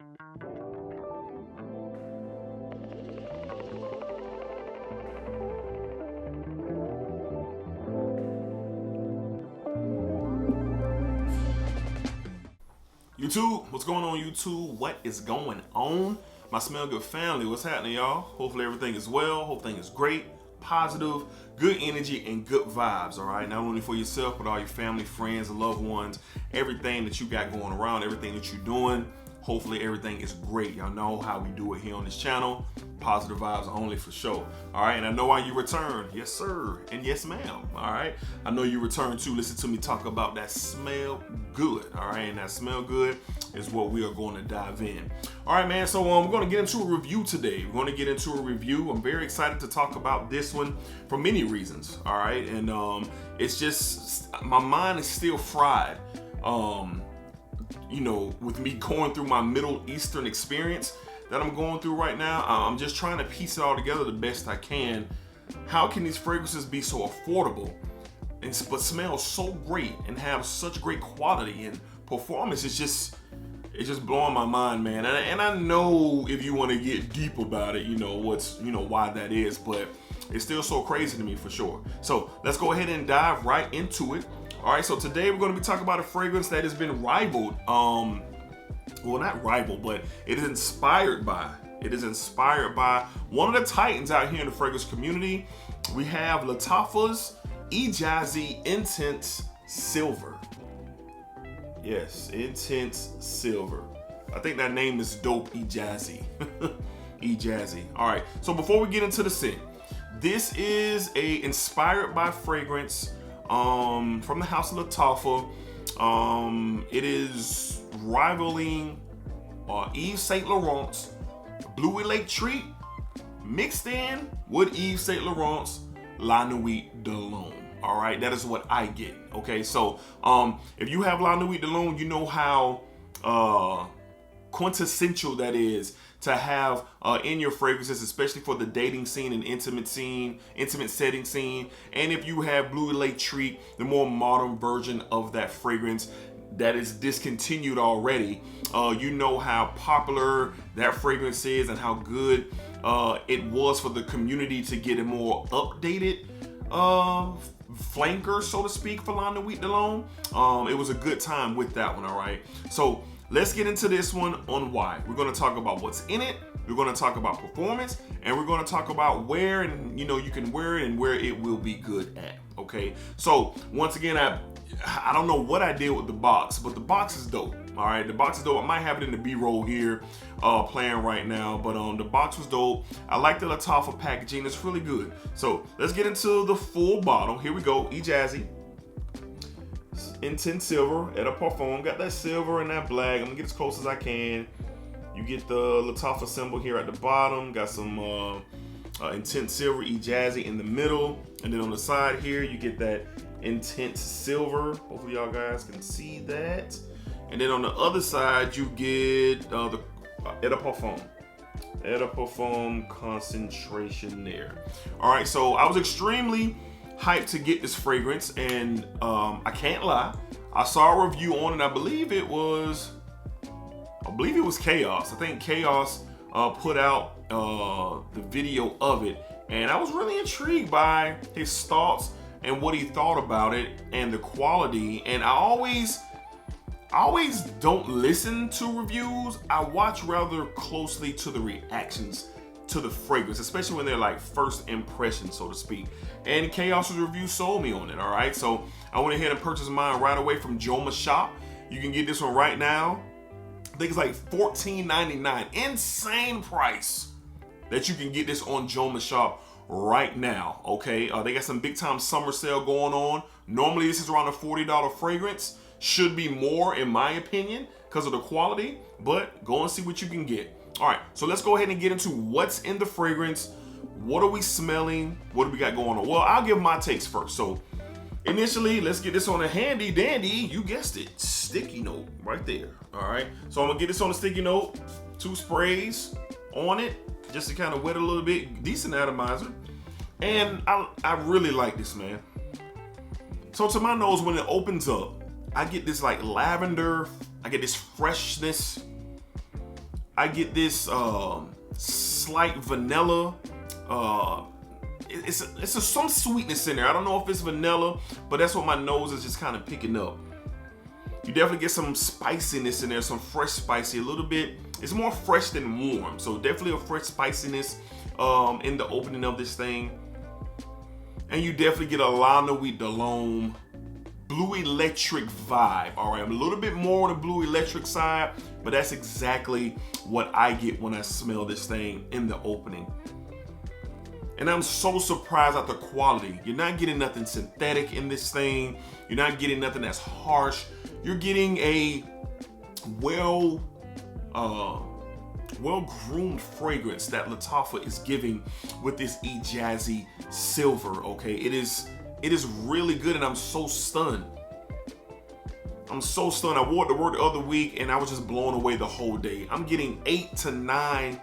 YouTube, what's going on YouTube? What is going on? My Smell Good family, what's happening y'all? Hopefully everything is well, hope everything is great, positive, good energy, and good vibes, all right? Not only for yourself, but all your family, friends, and loved ones, everything that you got going around, everything that you're doing, hopefully everything is great. Y'all know how we do it here on this channel. Positive vibes only for sure. All right, and I know why you returned. Yes, sir, and yes, ma'am. All right, I know you returned to listen to me talk about that smell good. All right, and that smell good is what we are going to dive in. All right, man. So we're going to get into a review today. We're going to get into a review. I'm very excited to talk about this one for many reasons. All right, and it's just my mind is still fried. You know, with me going through my Middle Eastern experience that I'm going through right now, I'm just trying to piece it all together the best I can. How can these fragrances be so affordable but smell so great and have such great quality and performance? It's just blowing my mind, man. And I know if you want to get deep about it, you know why that is, but it's still so crazy to me for sure. So let's go ahead and dive right into it. All right, so today we're going to be talking about a fragrance that has been rivaled. Well, not rivaled, but it is inspired by. It is inspired by one of the titans out here in the fragrance community. We have Lataffa's Ejazzi Intense Silver. Yes, Intense Silver. I think that name is dope, Ejazzi. Ejazzi. All right, so before we get into the scent, this is a inspired by fragrance from the house of Lataffa. It is rivaling Yves Saint Laurent's Bleu Treat mixed in with Yves Saint Laurent's La Nuit de L'Homme. All right, that is what I get. Okay, so if you have La Nuit de L'Homme, you know how quintessential that is to have in your fragrances, especially for the dating scene and intimate setting scene. And if you have Bleu Treat, the more modern version of that fragrance that is discontinued already, you know how popular that fragrance is and how good it was for the community to get a more updated flanker, so to speak, for La Nuit de L'Homme. It was a good time with that one, all right? So let's get into this one on why. We're going to talk about what's in it. We're going to talk about performance, and we're going to talk about where and you can wear it and where it will be good at. Okay. So once again, I don't know what I did with the box, but the box is dope. All right, the box is dope. I might have it in the B-roll here, playing right now, but the box was dope. I like the Lataffa packaging. It's really good. So let's get into the full bottle. Here we go. Ejazzi Intense Silver at a Parfum. Got that silver and that black. I'm gonna get as close as I can. You get the Lataffa symbol here at the bottom. Got some Intense Silver Ejazzi in the middle, and then on the side here you get that Intense Silver. Hopefully y'all guys can see that. And then on the other side you get the Eau de Parfum. Eau de Parfum concentration there. All right, so I was extremely hyped to get this fragrance, and I can't lie, I saw a review on it. I believe it was Chaos. I think Chaos put out the video of it, and I was really intrigued by his thoughts and what he thought about it and the quality. And I always don't listen to reviews. I watch rather closely to the reactions to the fragrance, especially when they're like first impressions, so to speak. And Chaos's review sold me on it. All right, so I went ahead and purchased mine right away from Joma Shop. You can get this one right now. I think it's like $14.99. Insane price that you can get this on Joma Shop right now. Okay, they got some big time summer sale going on. Normally this is around a $40 fragrance. Should be more in my opinion because of the quality, but go and see what you can get. All right, so let's go ahead and get into what's in the fragrance. What are we smelling? What do we got going on? Well, I'll give my takes first. So initially, let's get this on a handy dandy, you guessed it, sticky note right there. All right, so I'm gonna get this on a sticky note, 2 sprays on it, just to kind of wet it a little bit, decent atomizer. And I really like this, man. So to my nose, when it opens up, I get this like lavender, I get this freshness. I get this slight vanilla. It's some sweetness in there. I don't know if it's vanilla, but that's what my nose is just kind of picking up. You definitely get some spiciness in there, some fresh spicy, a little bit. It's more fresh than warm, so definitely a fresh spiciness in the opening of this thing. And you definitely get a Nuit Bleu Electric vibe. All right, I'm a little bit more on the Bleu Electric side, but that's exactly what I get when I smell this thing in the opening. And I'm so surprised at the quality. You're not getting nothing synthetic in this thing. You're not getting nothing that's harsh. You're getting a well-groomed fragrance that Lataffa is giving with this Ejazzi silver, okay? It is really good, and I'm so stunned. I'm so stunned. I wore it to work the other week, and I was just blown away the whole day. I'm getting 8 to 9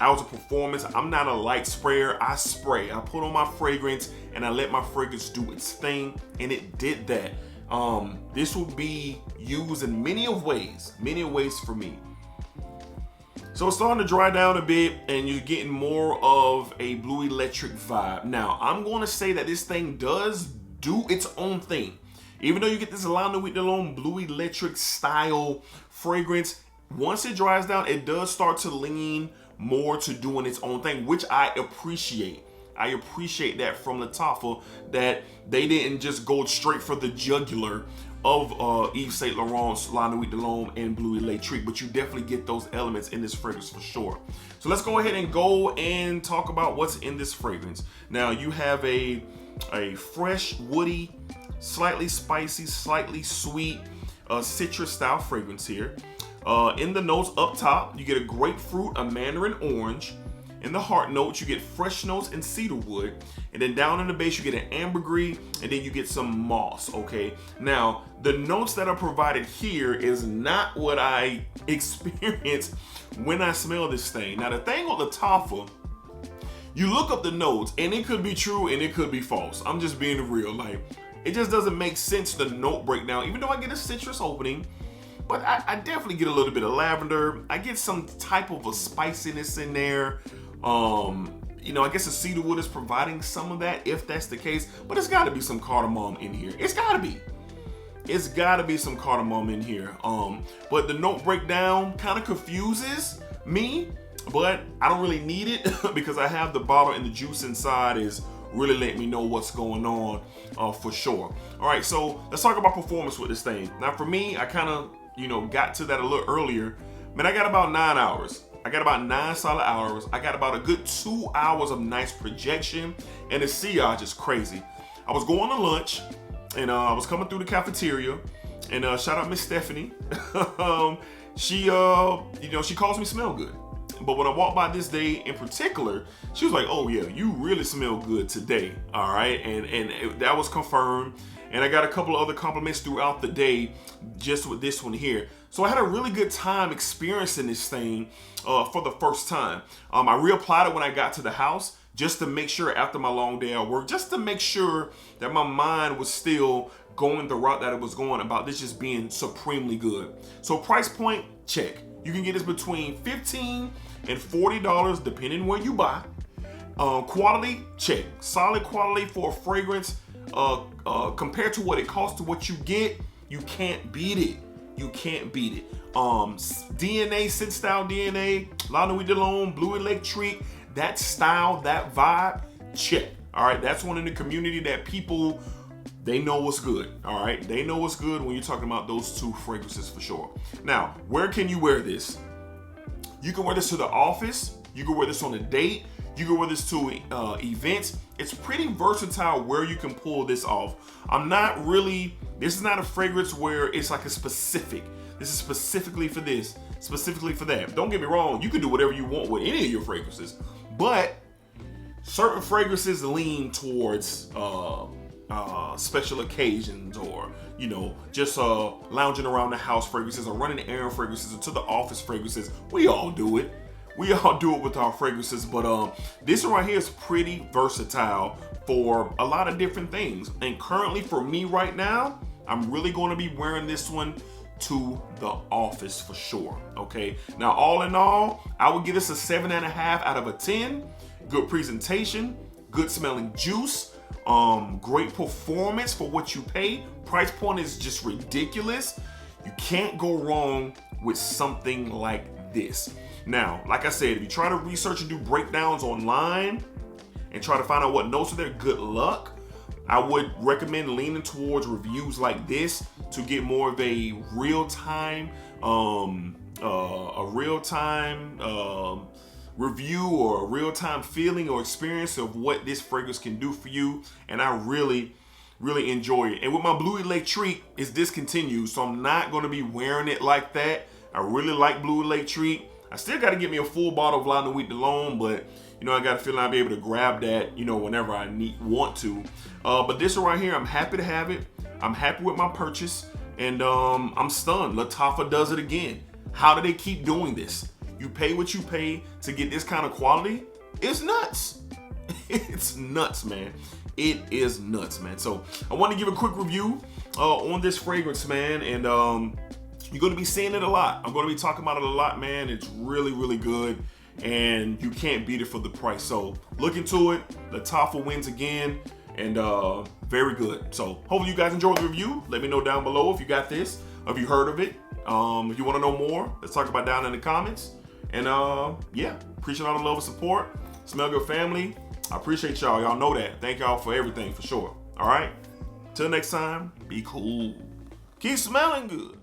hours of performance. I'm not a light sprayer. I spray. I put on my fragrance, and I let my fragrance do its thing, and it did that. This will be used in many ways for me. So it's starting to dry down a bit, and you're getting more of a Bleu Electric vibe. Now, I'm going to say that this thing does do its own thing. Even though you get this Nuit Bleu Electric style fragrance, once it dries down, it does start to lean more to doing its own thing, which I appreciate. I appreciate that from Lataffa, that they didn't just go straight for the jugular of Yves Saint Laurent's Nuit and Bleu Electric, but you definitely get those elements in this fragrance for sure. So let's go ahead and go and talk about what's in this fragrance. Now you have a fresh, woody, slightly spicy, slightly sweet citrus style fragrance here. In the notes up top, you get a grapefruit, a mandarin orange. In the heart notes, you get fresh notes and cedarwood. And then down in the base, you get an ambergris, and then you get some moss, okay? Now, the notes that are provided here is not what I experienced when I smell this thing. Now, the thing with Lataffa, you look up the notes, and it could be true, and it could be false. I'm just being real. Like, it just doesn't make sense, the note breakdown, even though I get a citrus opening. But I definitely get a little bit of lavender. I get some type of a spiciness in there. You know, I guess the cedarwood is providing some of that, if that's the case. But it's got to be some cardamom in here. It's got to be. It's got to be some cardamom in here. But the note breakdown kind of confuses me. But I don't really need it because I have the bottle, and the juice inside is really letting me know what's going on for sure. All right, so let's talk about performance with this thing. Now, for me, I kind of got to that a little earlier. Man, I got about 9 hours. I got about 9 solid hours. I got about a good 2 hours of nice projection, and the sillage is crazy. I was going to lunch, and I was coming through the cafeteria, and shout out Miss Stephanie. She calls me smell good. But when I walked by this day in particular, she was like, "Oh yeah, you really smell good today." All right, and that was confirmed. And I got a couple of other compliments throughout the day just with this one here. So I had a really good time experiencing this thing for the first time. I reapplied it when I got to the house just to make sure, after my long day at work, just to make sure that my mind was still going the route that it was going, about this just being supremely good. So price point, check. You can get this between $15 and $40 depending where you buy. Quality, check. Solid quality for a fragrance. Compared to what it costs to what you get, you can't beat it. You can't beat it. DNA, scent style DNA, Nuit Bleu Electric, that style, that vibe, check. All right, that's one in the community that people, they know what's good. All right, they know what's good when you're talking about those two fragrances for sure. Now, where can you wear this? You can wear this to the office. You can wear this on a date. You can wear this to events. It's pretty versatile where you can pull this off. This is not a fragrance where it's like a specific. This is specifically for this, specifically for that. Don't get me wrong, you can do whatever you want with any of your fragrances, but certain fragrances lean towards special occasions, or just lounging around the house fragrances, or running errand fragrances, or to the office fragrances. We all do it. We all do it with our fragrances, but this one right here is pretty versatile for a lot of different things. And currently for me right now, I'm really going to be wearing this one to the office for sure. Okay, now all in all, I would give this a 7.5 out of a 10. Good presentation, good smelling juice, great performance for what you pay. Price point is just ridiculous. You can't go wrong with something like this. Now, like I said, if you try to research and do breakdowns online and try to find out what notes are there, good luck. I would recommend leaning towards reviews like this to get more of a real-time review or a real-time feeling or experience of what this fragrance can do for you. And I really enjoy it. And with my Bleu Electrique, it's discontinued, so I'm not going to be wearing it like that. I really like Bleu Electrique. I still got to get me a full bottle of Nuit alone, but you know, I got a feeling I'll be able to grab that, you know, whenever I want to. But this one right here, I'm happy to have it. I'm happy with my purchase, and I'm stunned. Lataffa does it again. How do they keep doing this? You pay what you pay to get this kind of quality? It's nuts. It's nuts, man. It is nuts, man. So I want to give a quick review on this fragrance, man, and you're going to be seeing it a lot. I'm going to be talking about it a lot, man. It's really good, and you can't beat it for the price. So look into it. Lataffa wins again, and very good. So hopefully you guys enjoyed the review. Let me know down below if you got this, if you heard of it. If you want to know more, let's talk about it down in the comments. And yeah, appreciate all the love and support. Smell Good family. I appreciate y'all. Y'all know that. Thank y'all for everything, for sure. All right? Till next time, be cool. Keep smelling good.